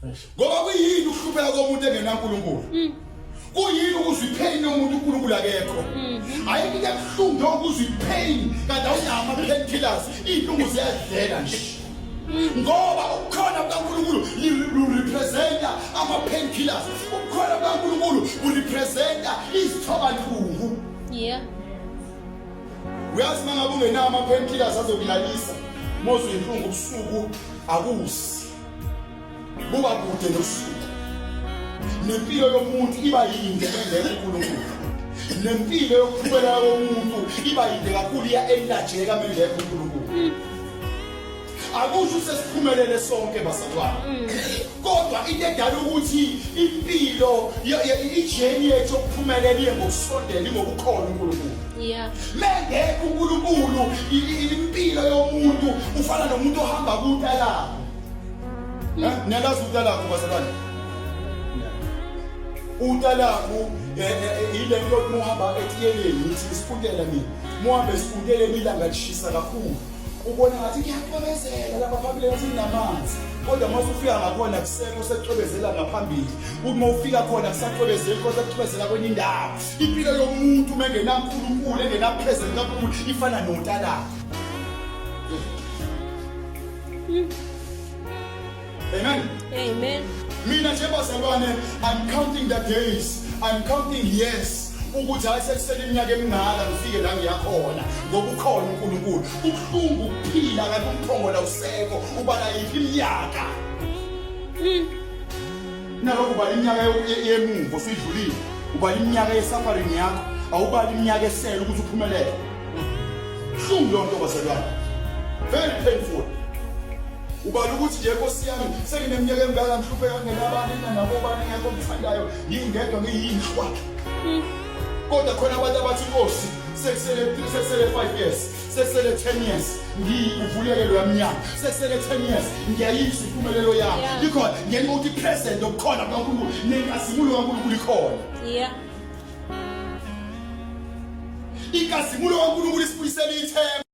ngoba kuyini ukuhlupheka komuntu engenaNkulunkulu kuyini ukuzwa ipain yomuntu uNkulunkulu akekho ayike kubuhlungu ukuzwa ipain kanti awunama painkillers inhlungu ziyadlela nje ngoba ukukhona kukaNkulunkulu representa ama painkillers ukukhona kukaNkulunkulu representa izithobanhlungu uyazi mangabe ungenama ama painkillers azokulalisa mozwe inhlungu ubusuku akusi buba kude nosuku nempilo yomuntu iba yinde engekho uNkulunkulu nempilo yokuphela komuntu iba yinde kakhulu ya enlajeka mengekho uNkulunkulu akusho sesiphumelele sonke basakwana kodwa into edala ukuthi impilo ijeni yethu okuphumelela iye ngokusondela ngokukhona uNkulunkulu mengekho uNkulunkulu impilo yomuntu ufana nomuntu ohamba kutalako nalazi utalako basakwana utalako ile nto muhamba etiyeleni nithi sifundela mina muhambe sifundele ilanga lishisa kakhulu ubona ngathi kuyaqhubezela lapha phambili sinamanzi kodwa mase ufika ngakhona kuseko secwebezela ngaphambili uma ufika khona kusaqhubezela kodwa kuqhubezela kwenye indawo impilo yomuntu mengenaNkulunkulu engenapresence kakhulu ifana notalako Amen. Mina nje bazalwane I'm counting the days, I'm counting years ukuthi ayisekusele iminyaka emingaka ngifike la ngiyakhona ngoba ukhona uNkulunkulu ubuhlungu ukuphila kanti umphongola useko ubala yiphi iminyaka nalokho ubala iminyaka yemuva usuyidlulile ubala iminyaka yesuffering yakho awubala iminyaka esele ukuthi uphumelele hlungu lonto bazalwane very painful ubala ukuthi nje Nkosi yami sengineminyaka emingaka ngihlupheka ngenabani nabo bani ngekho ngithandayo ngingedwa ngiyinhlwa kodwa khona abantu abathi Nkosi sekusele 5 years sekusele 10 years ngivuleke lo yamnyama sekusele 10 years ngiyayisa impumelelo yami because ngiyena ukuthi present okukhona kaNkulunkulu nenkazimulo kaNkulunkulu ikhona inkazimulo kaNkulunkulu isibuyisela ithemba